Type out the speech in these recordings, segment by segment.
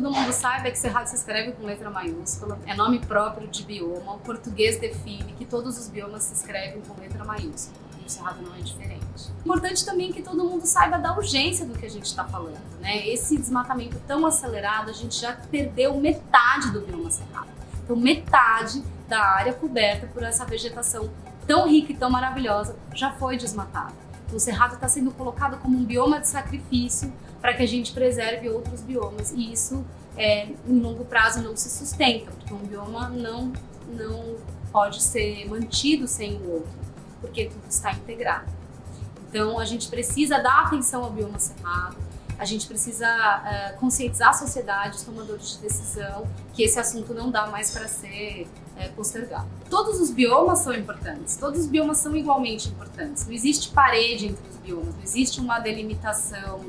todo mundo saiba é que Cerrado se escreve com letra maiúscula, é nome próprio de bioma, o português define que todos os biomas se escrevem com letra maiúscula, e o Cerrado não é diferente. Importante também que todo mundo saiba da urgência do que a gente está falando, né? Esse desmatamento tão acelerado, a gente já perdeu metade do bioma Cerrado. Então, metade da área coberta por essa vegetação tão rica e tão maravilhosa já foi desmatada. Então, o Cerrado está sendo colocado como um bioma de sacrifício para que a gente preserve outros biomas. E isso, em longo prazo, não se sustenta, porque um bioma não pode ser mantido sem o outro, porque tudo está integrado. Então, a gente precisa dar atenção ao bioma Cerrado, a gente precisa conscientizar a sociedade, os tomadores de decisão, que esse assunto não dá mais para ser postergado. Todos os biomas são importantes, todos os biomas são igualmente importantes. Não existe parede entre os biomas, não existe uma delimitação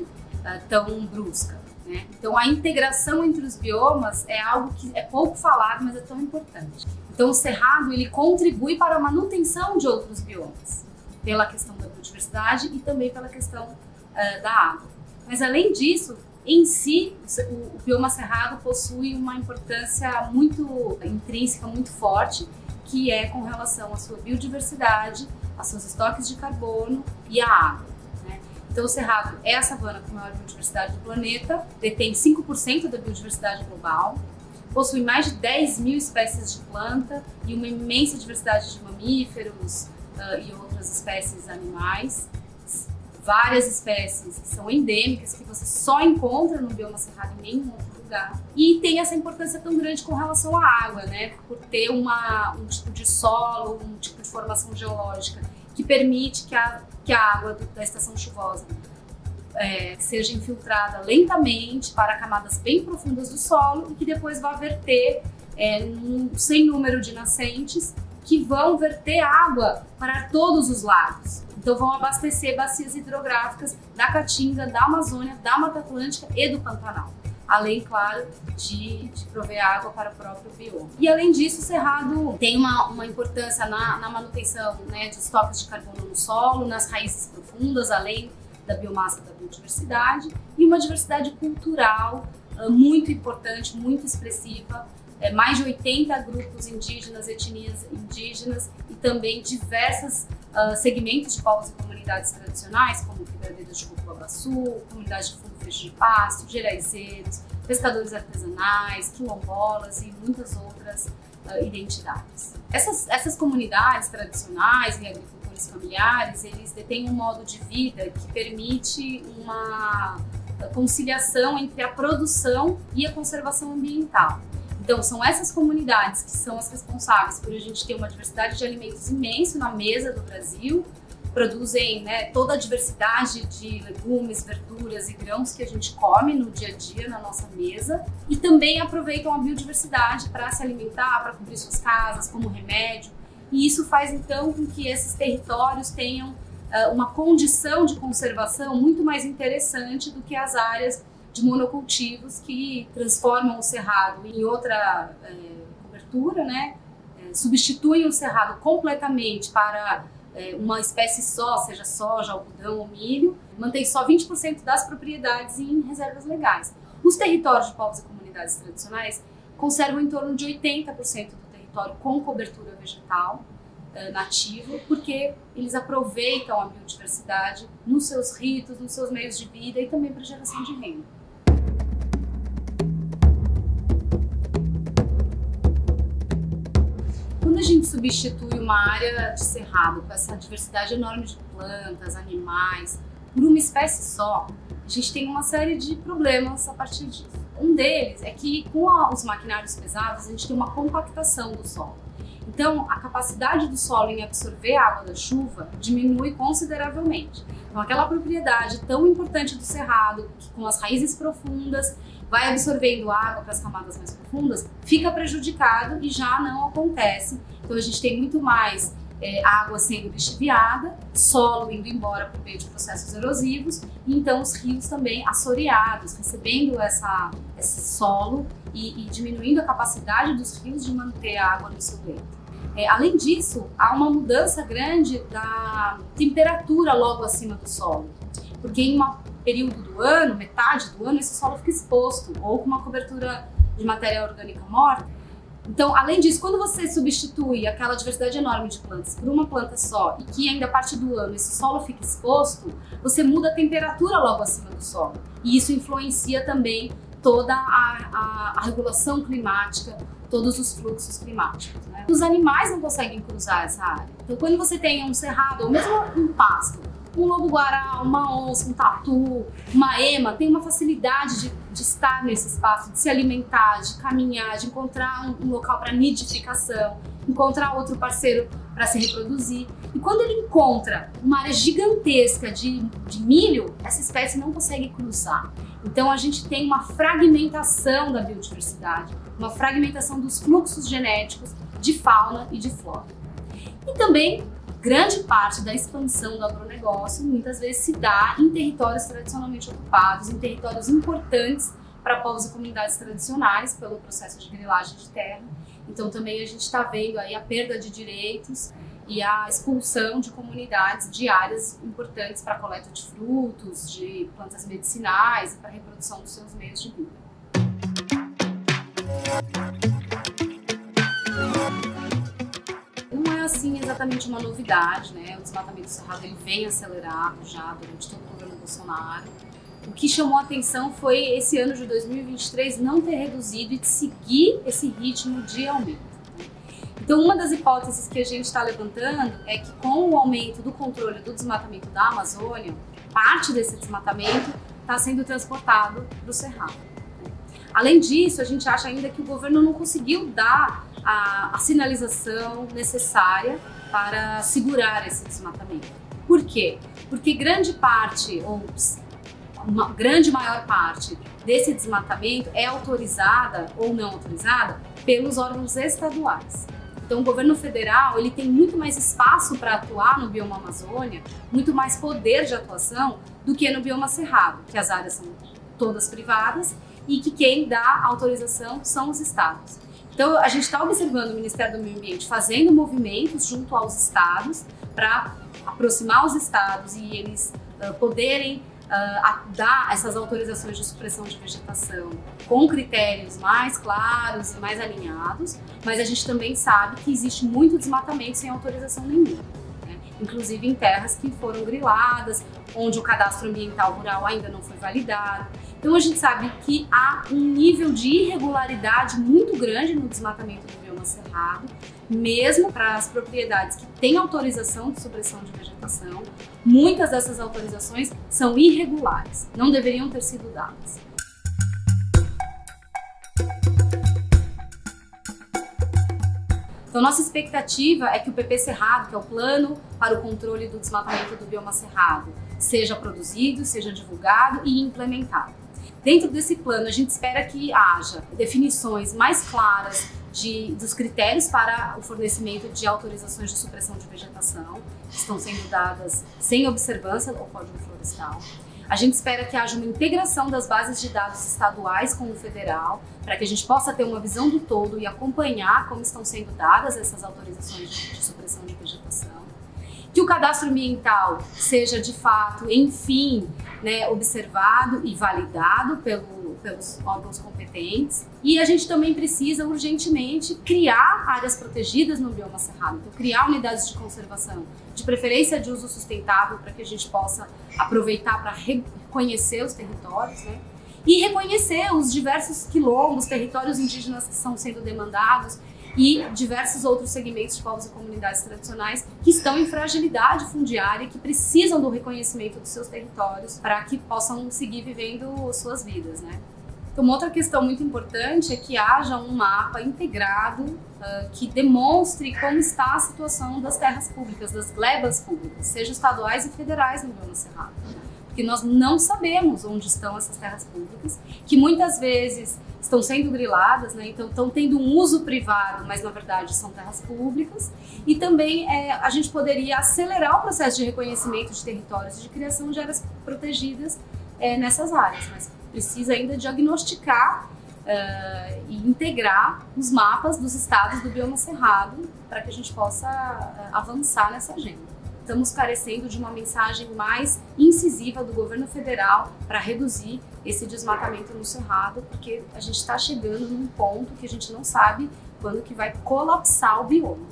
tão brusca, né? Então, a integração entre os biomas é algo que é pouco falado, mas é tão importante. Então, o Cerrado ele contribui para a manutenção de outros biomas, pela questão da biodiversidade e também pela questão da água. Mas, além disso, em si, o bioma Cerrado possui uma importância muito intrínseca, muito forte, que é com relação à sua biodiversidade, aos seus estoques de carbono e à água, né? Então, o Cerrado é a savana com a maior biodiversidade do planeta, detém 5% da biodiversidade global, possui mais de 10 mil espécies de planta e uma imensa diversidade de mamíferos e outras espécies animais. Várias espécies que são endêmicas, que você só encontra no bioma Cerrado em nenhum outro lugar. E tem essa importância tão grande com relação à água, né? Por ter um tipo de solo, um tipo de formação geológica que permite que a água da estação chuvosa seja infiltrada lentamente para camadas bem profundas do solo e que depois vá verter sem número de nascentes que vão verter água para todos os lagos. Então vão abastecer bacias hidrográficas da Caatinga, da Amazônia, da Mata Atlântica e do Pantanal. Além, claro, de prover água para o próprio bioma. E além disso, o Cerrado tem uma importância na manutenção, né, de estoques de carbono no solo, nas raízes profundas, além da biomassa da biodiversidade, e uma diversidade cultural muito importante, muito expressiva. Mais de 80 grupos indígenas, etnias indígenas e também diversos segmentos de povos e comunidades tradicionais, como quebradeiros de Cupuaçu, comunidades de fundo fecho de pasto, geraizeiros, pescadores artesanais, quilombolas e muitas outras identidades. Essas comunidades tradicionais e agricultores familiares, eles detêm um modo de vida que permite uma conciliação entre a produção e a conservação ambiental. Então, são essas comunidades que são as responsáveis por a gente ter uma diversidade de alimentos imenso na mesa do Brasil, produzem, né, toda a diversidade de legumes, verduras e grãos que a gente come no dia a dia na nossa mesa e também aproveitam a biodiversidade para se alimentar, para cobrir suas casas como remédio. E isso faz, então, com que esses territórios tenham uma condição de conservação muito mais interessante do que as áreas de monocultivos que transformam o cerrado em outra cobertura, né? Substituem o cerrado completamente para uma espécie só, seja soja, algodão ou milho, mantém só 20% das propriedades em reservas legais. Os territórios de povos e comunidades tradicionais conservam em torno de 80% do território com cobertura vegetal nativa, porque eles aproveitam a biodiversidade nos seus ritos, nos seus meios de vida e também para geração de renda. Quando a gente substitui uma área de cerrado com essa diversidade enorme de plantas, animais, por uma espécie só, a gente tem uma série de problemas a partir disso. Um deles é que com os maquinários pesados a gente tem uma compactação do solo. Então, a capacidade do solo em absorver a água da chuva diminui consideravelmente. Então, aquela propriedade tão importante do cerrado, que com as raízes profundas vai absorvendo água para as camadas mais profundas, fica prejudicado e já não acontece. Então, a gente tem muito mais água sendo lixiviada, solo indo embora por meio de processos erosivos, e então os rios também assoreados, recebendo esse solo e diminuindo a capacidade dos rios de manter a água no seu leito. Além disso, há uma mudança grande da temperatura logo acima do solo, porque em uma período do ano, metade do ano, esse solo fica exposto ou com uma cobertura de matéria orgânica morta. Então, além disso, quando você substitui aquela diversidade enorme de plantas por uma planta só e que ainda parte do ano esse solo fica exposto, você muda a temperatura logo acima do solo. E isso influencia também toda a regulação climática, todos os fluxos climáticos, né? Os animais não conseguem cruzar essa área. Então, quando você tem um cerrado ou mesmo um pasto, um lobo-guará, uma onça, um tatu, uma ema, tem uma facilidade de estar nesse espaço, de se alimentar, de caminhar, de encontrar um local para nidificação, encontrar outro parceiro para se reproduzir. E quando ele encontra uma área gigantesca de milho, essa espécie não consegue cruzar. Então a gente tem uma fragmentação da biodiversidade, uma fragmentação dos fluxos genéticos de fauna e de flora. E também grande parte da expansão do agronegócio muitas vezes se dá em territórios tradicionalmente ocupados, em territórios importantes para povos e comunidades tradicionais pelo processo de grilagem de terra. Então também a gente está vendo aí a perda de direitos e a expulsão de comunidades de áreas importantes para a coleta de frutos, de plantas medicinais e para a reprodução dos seus meios de vida. Não é assim exatamente uma novidade, né? O desmatamento do cerrado ele vem acelerado já durante todo o governo Bolsonaro. O que chamou a atenção foi esse ano de 2023 não ter reduzido e de seguir esse ritmo de aumento, né? Então, uma das hipóteses que a gente está levantando é que com o aumento do controle do desmatamento da Amazônia, parte desse desmatamento está sendo transportado para o cerrado. Além disso, a gente acha ainda que o governo não conseguiu dar a sinalização necessária para segurar esse desmatamento. Por quê? Porque grande parte, ou uma grande maior parte desse desmatamento é autorizada ou não autorizada pelos órgãos estaduais. Então o governo federal ele tem muito mais espaço para atuar no bioma Amazônia, muito mais poder de atuação do que no bioma Cerrado, que as áreas são todas privadas e que quem dá autorização são os estados. Então a gente está observando o Ministério do Meio Ambiente fazendo movimentos junto aos estados para aproximar os estados e eles poderem dar essas autorizações de supressão de vegetação com critérios mais claros e mais alinhados, mas a gente também sabe que existe muito desmatamento sem autorização nenhuma, né? Inclusive em terras que foram griladas, onde o cadastro ambiental rural ainda não foi validado. Então a gente sabe que há um nível de irregularidade muito grande no desmatamento do bioma cerrado, mesmo para as propriedades que têm autorização de supressão de vegetação. Muitas dessas autorizações são irregulares, não deveriam ter sido dadas. Então, nossa expectativa é que o PP Cerrado, que é o Plano para o Controle do Desmatamento do Bioma Cerrado, seja produzido, seja divulgado e implementado. Dentro desse plano, a gente espera que haja definições mais claras dos critérios para o fornecimento de autorizações de supressão de vegetação, que estão sendo dadas sem observância ao Código Florestal. A gente espera que haja uma integração das bases de dados estaduais com o federal, para que a gente possa ter uma visão do todo e acompanhar como estão sendo dadas essas autorizações de supressão de vegetação. Que o cadastro ambiental seja de fato, enfim, né, observado e validado pelos órgãos competentes. E a gente também precisa urgentemente criar áreas protegidas no bioma cerrado, então criar unidades de conservação, de preferência de uso sustentável, para que a gente possa aproveitar para reconhecer os territórios, né? E reconhecer os diversos quilombos, territórios indígenas que estão sendo demandados e diversos outros segmentos de povos e comunidades tradicionais que estão em fragilidade fundiária e que precisam do reconhecimento dos seus territórios para que possam seguir vivendo suas vidas, né? Então, uma outra questão muito importante é que haja um mapa integrado que demonstre como está a situação das terras públicas, das glebas públicas, sejam estaduais e federais no bioma cerrado. Porque nós não sabemos onde estão essas terras públicas, que muitas vezes estão sendo griladas, né? Então estão tendo um uso privado, mas na verdade são terras públicas. E também a gente poderia acelerar o processo de reconhecimento de territórios e de criação de áreas protegidas nessas áreas, mas precisa ainda diagnosticar e integrar os mapas dos estados do bioma cerrado para que a gente possa avançar nessa agenda. estamos carecendo de uma mensagem mais incisiva do governo federal para reduzir esse desmatamento no Cerrado, porque a gente está chegando num ponto que a gente não sabe quando que vai colapsar o bioma.